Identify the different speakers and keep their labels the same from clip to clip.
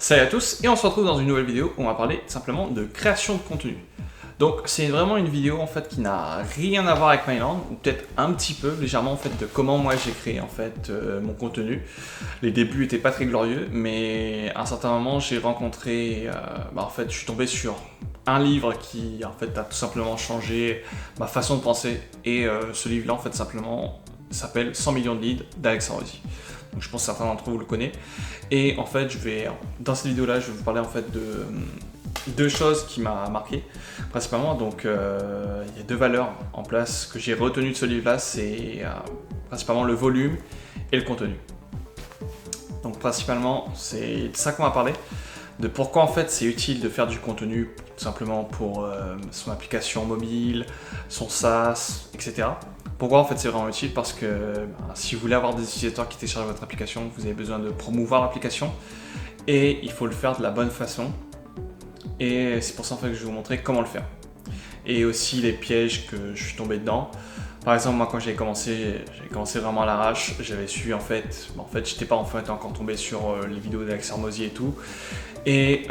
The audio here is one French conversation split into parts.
Speaker 1: Salut à tous et on se retrouve dans une nouvelle vidéo où on va parler simplement de création de contenu. Donc c'est vraiment une vidéo en fait qui n'a rien à voir avec Myland, ou peut-être un petit peu légèrement en fait de comment moi j'ai créé en fait mon contenu. Les débuts étaient pas très glorieux, mais à un certain moment j'ai rencontré, en fait je suis tombé sur un livre qui en fait a tout simplement changé ma façon de penser, et ce livre là en fait simplement s'appelle 100 millions de leads d'Alex Hormozy. Donc je pense que certains d'entre vous le connaissent. Et en fait, dans cette vidéo-là, je vais vous parler en fait de deux choses qui m'ont marqué principalement. Donc il y a deux valeurs en place que j'ai retenues de ce livre-là, c'est principalement le volume et le contenu. Donc principalement, c'est de ça qu'on va parler, de pourquoi en fait c'est utile de faire du contenu tout simplement pour son application mobile, son SaaS, etc. Pourquoi en fait c'est vraiment utile? Parce que si vous voulez avoir des utilisateurs qui téléchargent votre application, vous avez besoin de promouvoir l'application et il faut le faire de la bonne façon. Et c'est pour ça en fait que je vais vous montrer comment le faire. Et aussi les pièges que je suis tombé dedans. Par exemple, moi quand j'ai commencé vraiment à l'arrache. J'avais su en fait j'étais pas en fait encore tombé sur les vidéos d'Alex Hormozy et tout. Et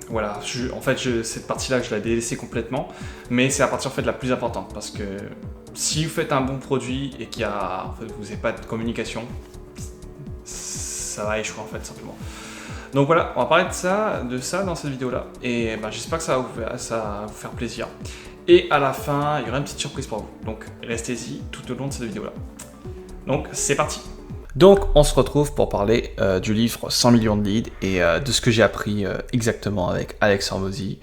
Speaker 1: voilà, cette partie-là, je l'ai délaissée complètement, mais c'est la partie en fait la plus importante, parce que si vous faites un bon produit et vous n'avez pas de communication, ça va échouer en fait simplement. Donc voilà, on va parler de ça dans cette vidéo-là, et j'espère que ça va vous faire plaisir. Et à la fin, il y aura une petite surprise pour vous, donc restez-y tout au long de cette vidéo-là. Donc c'est parti. Donc on se retrouve pour parler du livre 100 millions de leads et de ce que j'ai appris exactement avec Alex Hormozy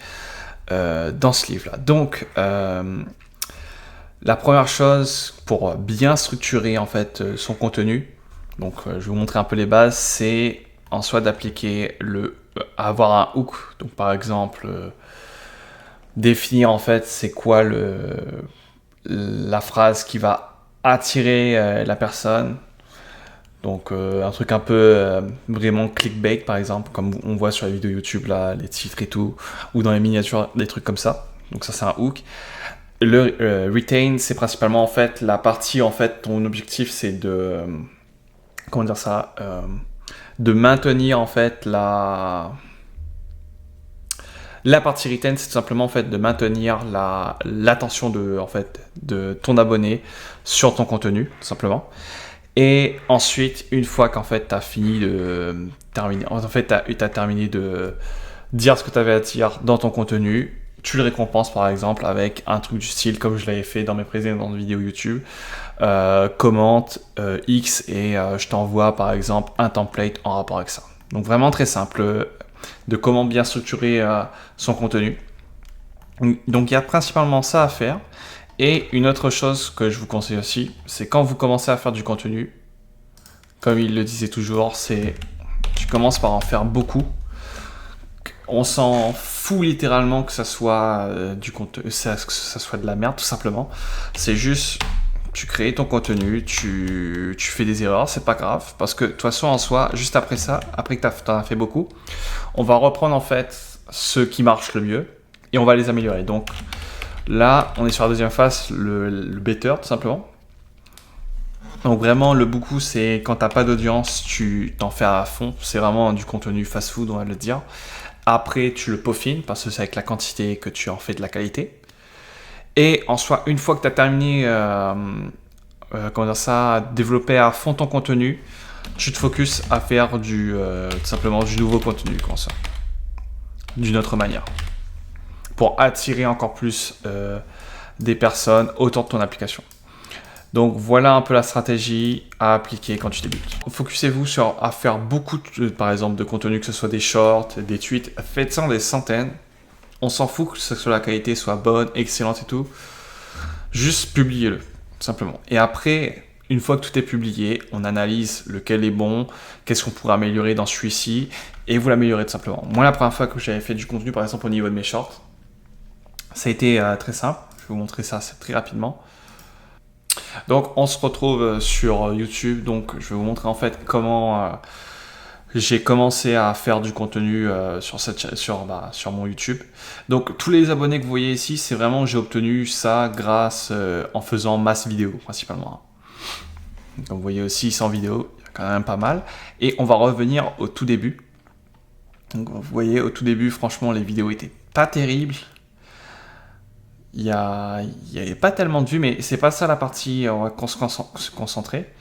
Speaker 1: dans ce livre-là. Donc la première chose pour bien structurer en fait son contenu, donc je vais vous montrer un peu les bases, c'est en soi d'appliquer avoir un hook. Donc par exemple définir en fait c'est quoi la phrase qui va attirer la personne. Donc un truc un peu vraiment clickbait par exemple, comme on voit sur les vidéos YouTube là, les titres et tout, ou dans les miniatures, des trucs comme ça. Donc ça c'est un hook. Le retain, c'est principalement en fait la partie, en fait ton objectif c'est de de maintenir en fait la partie retain, c'est tout simplement en fait de maintenir l'attention de ton abonné sur ton contenu, tout simplement. Et ensuite, une fois qu'en fait t'as fini de terminer, t'as terminé de dire ce que tu avais à dire dans ton contenu, tu le récompenses par exemple avec un truc du style, comme je l'avais fait dans mes précédentes vidéos YouTube, commente X et je t'envoie par exemple un template en rapport avec ça. Donc vraiment très simple de comment bien structurer son contenu. Donc il y a principalement ça à faire. Et une autre chose que je vous conseille aussi, c'est quand vous commencez à faire du contenu, comme il le disait toujours, c'est tu commences par en faire beaucoup. On s'en fout littéralement que ça soit du contenu, que ça soit de la merde tout simplement. C'est juste, tu crées ton contenu, tu fais des erreurs, c'est pas grave, parce que de toute façon en soi, juste après ça, après que tu en as fait beaucoup, on va reprendre en fait ce qui marche le mieux et on va les améliorer. Donc là, on est sur la deuxième phase, le better tout simplement. Donc vraiment, le beaucoup, c'est quand t'as pas d'audience, tu t'en fais à fond. C'est vraiment du contenu fast-food, on va le dire. Après, tu le peaufines, parce que c'est avec la quantité que tu en fais de la qualité. Et en soi, une fois que tu as terminé à développer à fond ton contenu, tu te focuses à faire tout simplement du nouveau contenu, comme ça, d'une autre manière, pour attirer encore plus des personnes autour de ton application. Donc voilà un peu la stratégie à appliquer quand tu débutes. Focussez-vous à faire beaucoup par exemple de contenu, que ce soit des shorts, des tweets, faites-en des centaines. On s'en fout que la qualité soit bonne, excellente et tout. Juste publiez-le, simplement. Et après, une fois que tout est publié, on analyse lequel est bon, qu'est-ce qu'on pourrait améliorer dans celui-ci, et vous l'améliorez tout simplement. Moi, la première fois que j'avais fait du contenu, par exemple au niveau de mes shorts, ça a été très simple. Je vais vous montrer ça très rapidement. Donc, on se retrouve sur YouTube. Donc, je vais vous montrer en fait comment j'ai commencé à faire du contenu sur mon YouTube. Donc, tous les abonnés que vous voyez ici, c'est vraiment j'ai obtenu ça grâce en faisant masse vidéo principalement. Donc, vous voyez aussi 100 vidéos, il y a quand même pas mal. Et on va revenir au tout début. Donc vous voyez, au tout début, franchement, les vidéos étaient pas terribles. Il y avait pas tellement de vues, mais c'est pas ça la partie, on va se concentrer.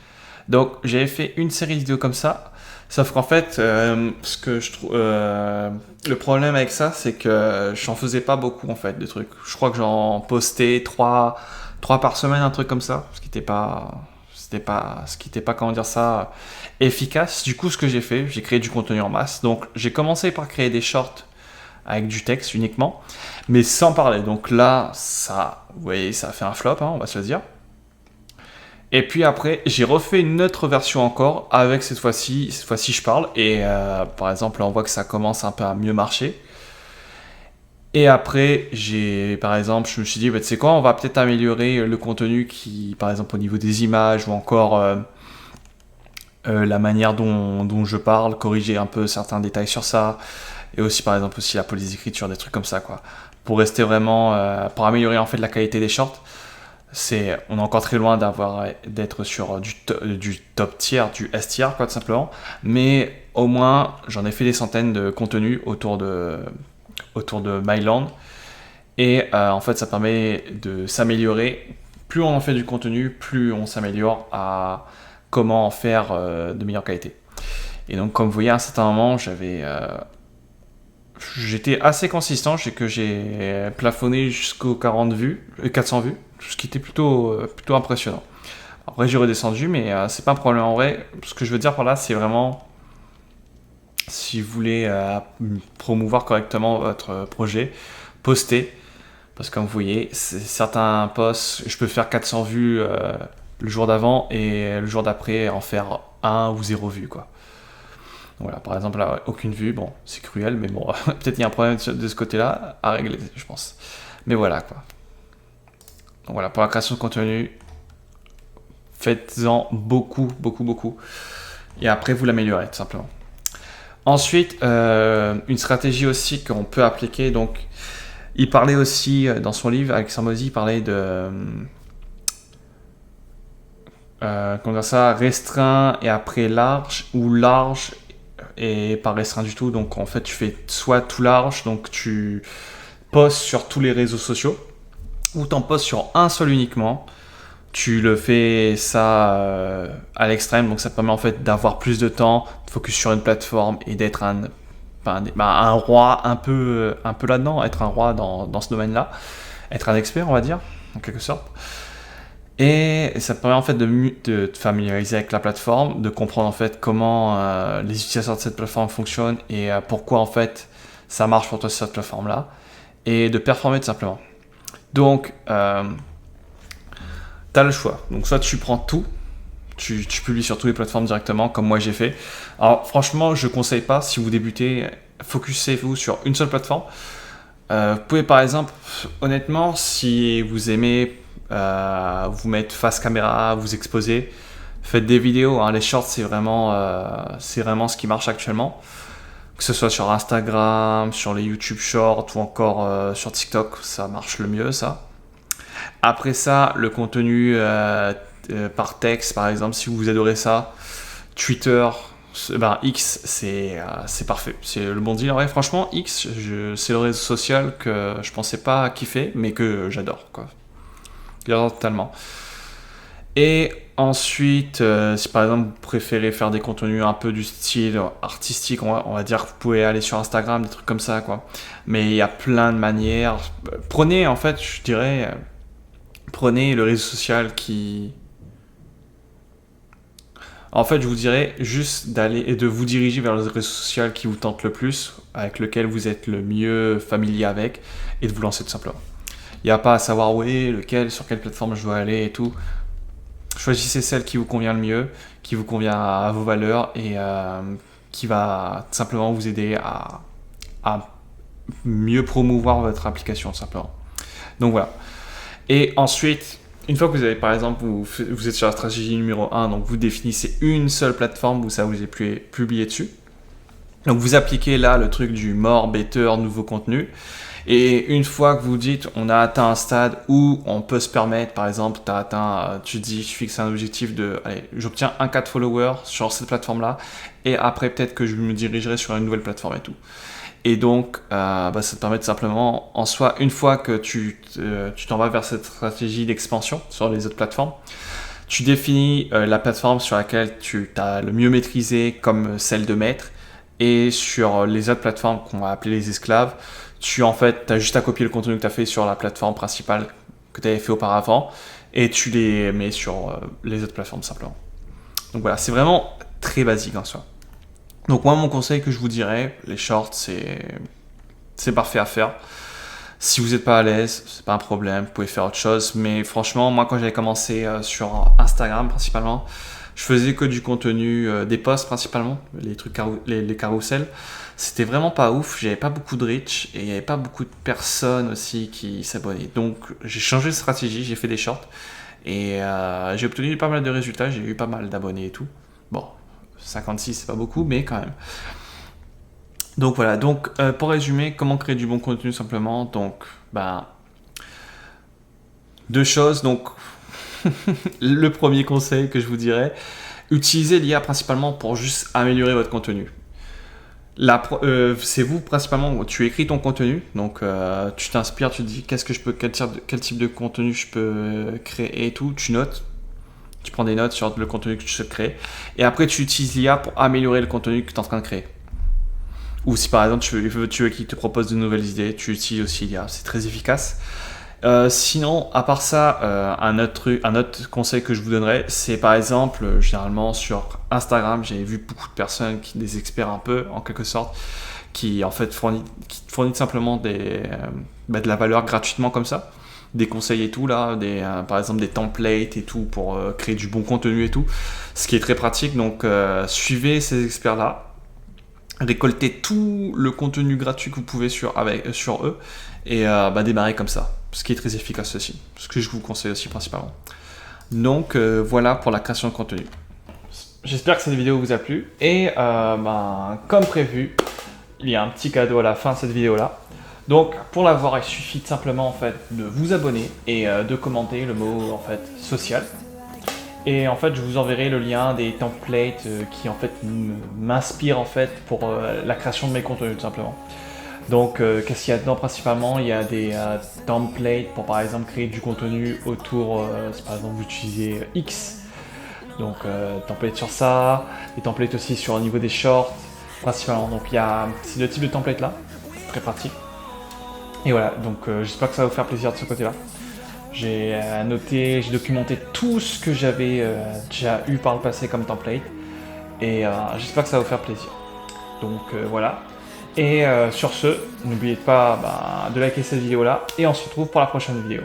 Speaker 1: Donc j'avais fait une série de vidéos comme ça, sauf qu'en fait, ce que je trouve, le problème avec ça, c'est que j'en faisais pas beaucoup en fait de trucs. Je crois que j'en postais 3 par semaine, un truc comme ça, ce qui n'était pas, comment dire ça, efficace. Du coup, ce que j'ai fait, j'ai créé du contenu en masse. Donc j'ai commencé par créer des shorts avec du texte uniquement, mais sans parler. Donc là, ça, vous voyez, ça a fait un flop, hein, on va se le dire. Et puis après, j'ai refait une autre version encore, avec cette fois-ci je parle, et par exemple, là, on voit que ça commence un peu à mieux marcher. Et après, par exemple, je me suis dit, bah, tu sais quoi, on va peut-être améliorer le contenu qui, par exemple, au niveau des images, ou encore la manière dont je parle, corriger un peu certains détails sur ça, et aussi, par exemple, aussi la police d'écriture, des trucs comme ça, quoi. Pour rester vraiment, pour améliorer en fait la qualité des shorts. On est encore très loin d'être sur du top tier, du S tier, quoi, tout simplement. Mais au moins, j'en ai fait des centaines de contenus autour de Myland. Et en fait, ça permet de s'améliorer. Plus on en fait du contenu, plus on s'améliore à comment en faire de meilleure qualité. Et donc, comme vous voyez, à un certain moment, j'étais assez consistant, c'est que j'ai plafonné jusqu'aux 400 vues, ce qui était plutôt impressionnant. Après j'ai redescendu, mais c'est pas un problème en vrai. Ce que je veux dire par là, c'est vraiment si vous voulez promouvoir correctement votre projet, postez. Parce que comme vous voyez, certains posts, je peux faire 400 vues le jour d'avant et le jour d'après en faire 1 ou 0 vues, quoi. Voilà, par exemple, là, aucune vue, bon, c'est cruel, mais bon, peut-être qu'il y a un problème de ce côté-là à régler, je pense. Mais voilà, quoi. Donc voilà, pour la création de contenu, faites-en beaucoup, beaucoup, beaucoup. Et après, vous l'améliorez, tout simplement. Ensuite, une stratégie aussi qu'on peut appliquer, donc, il parlait aussi, dans son livre, Alexandre Mozy, il parlait de... comment dire ça, restreint et après large, ou large et pas restreint du tout. Donc en fait, tu fais soit tout large, donc tu postes sur tous les réseaux sociaux, ou t'en postes sur un seul uniquement. Tu le fais ça à l'extrême, donc ça te permet en fait d'avoir plus de temps, de focus sur une plateforme et d'être un roi un peu là-dedans, être un roi dans ce domaine-là, être un expert, on va dire, en quelque sorte. Et ça te permet en fait de te familiariser avec la plateforme, de comprendre en fait comment les utilisateurs de cette plateforme fonctionnent et pourquoi en fait ça marche pour toi sur cette plateforme-là, et de performer tout simplement. Donc, tu as le choix. Donc soit tu prends tout, tu publies sur toutes les plateformes directement, comme moi j'ai fait. Alors franchement, je ne conseille pas, si vous débutez, focussez-vous sur une seule plateforme. Vous pouvez par exemple, honnêtement, si vous aimez vous mettre face caméra, vous exposer, faites des vidéos, hein. Les shorts c'est vraiment ce qui marche actuellement, que ce soit sur Instagram, sur les YouTube Shorts ou encore sur TikTok, ça marche le mieux ça. Après ça, le contenu par texte par exemple, si vous adorez ça, Twitter, X c'est parfait, c'est le bon deal. Ouais, franchement X c'est le réseau social que je pensais pas kiffer mais que j'adore, quoi. Totalement. Et ensuite, si par exemple vous préférez faire des contenus un peu du style artistique, on va dire que vous pouvez aller sur Instagram, des trucs comme ça, quoi. Mais il y a plein de manières. Prenez, en fait, je dirais, prenez le réseau social qui... En fait, je vous dirais juste d'aller et de vous diriger vers le réseau social qui vous tente le plus, avec lequel vous êtes le mieux familier avec, et de vous lancer tout simplement. Il n'y a pas à savoir sur quelle plateforme je dois aller et tout. Choisissez celle qui vous convient le mieux, qui vous convient à vos valeurs et qui va simplement vous aider à mieux promouvoir votre application, simplement. Donc voilà. Et ensuite, une fois que vous avez, par exemple, vous êtes sur la stratégie numéro 1, donc vous définissez une seule plateforme où ça vous est publié dessus. Donc vous appliquez là le truc du more, better, nouveau contenu. Et une fois que vous dites, on a atteint un stade où on peut se permettre, par exemple, tu dis, je fixe un objectif de, allez, j'obtiens un 4 followers sur cette plateforme-là, et après peut-être que je me dirigerai sur une nouvelle plateforme et tout. Et donc, ça te permet de simplement, en soi, une fois que tu t'en vas vers cette stratégie d'expansion sur les autres plateformes, tu définis la plateforme sur laquelle tu as le mieux maîtrisé comme celle de maître, et sur les autres plateformes qu'on va appeler les esclaves, tu as juste à copier le contenu que tu as fait sur la plateforme principale que tu avais fait auparavant, et tu les mets sur les autres plateformes simplement. Donc voilà, c'est vraiment très basique en soi. Donc moi, mon conseil que je vous dirais, les shorts, c'est parfait à faire. Si vous n'êtes pas à l'aise, c'est pas un problème, vous pouvez faire autre chose. Mais franchement, moi, quand j'avais commencé sur Instagram principalement, je faisais que du contenu, des posts principalement, les trucs les carousels. C'était vraiment pas ouf, j'avais pas beaucoup de reach et il n'y avait pas beaucoup de personnes aussi qui s'abonnaient. Donc j'ai changé de stratégie, j'ai fait des shorts et j'ai obtenu pas mal de résultats, j'ai eu pas mal d'abonnés et tout. Bon, 56 c'est pas beaucoup, mais quand même. Donc voilà, donc pour résumer, comment créer du bon contenu simplement. Donc, deux choses. Donc, le premier conseil que je vous dirais, utilisez l'IA principalement pour juste améliorer votre contenu. C'est vous principalement, tu écris ton contenu, donc tu t'inspires, tu te dis quel type de contenu je peux créer et tout, tu notes. Tu prends des notes sur le contenu que tu souhaites créer et après tu utilises l'IA pour améliorer le contenu que tu es en train de créer. Ou si par exemple tu veux qu'il te propose de nouvelles idées, tu utilises aussi l'IA, c'est très efficace. Sinon, à part ça, un autre conseil que je vous donnerais, c'est par exemple, généralement sur Instagram, j'ai vu beaucoup de personnes, des experts un peu, en quelque sorte, qui en fait fournissent simplement de la valeur gratuitement comme ça. Des conseils et tout là, par exemple des templates et tout pour créer du bon contenu et tout, ce qui est très pratique. Donc suivez ces experts là, récoltez tout le contenu gratuit que vous pouvez sur eux et démarrez comme ça, ce qui est très efficace aussi, ce que je vous conseille aussi principalement. Donc voilà pour la création de contenu. J'espère que cette vidéo vous a plu et comme prévu, il y a un petit cadeau à la fin de cette vidéo là. Donc pour l'avoir, il suffit simplement en fait de vous abonner et de commenter le mot en fait social. Et en fait, je vous enverrai le lien des templates qui en fait m'inspirent en fait pour la création de mes contenus tout simplement. Donc qu'est-ce qu'il y a dedans principalement? Il y a des templates pour par exemple créer du contenu autour, si par exemple vous utilisez X. Donc template sur ça, des templates aussi sur au niveau des shorts principalement. Donc il y a ces deux types de templates là, très pratique. Et voilà, donc j'espère que ça va vous faire plaisir de ce côté-là. J'ai documenté tout ce que j'avais déjà eu par le passé comme template. Et j'espère que ça va vous faire plaisir. Donc voilà. Et sur ce, n'oubliez pas de liker cette vidéo-là. Et on se retrouve pour la prochaine vidéo.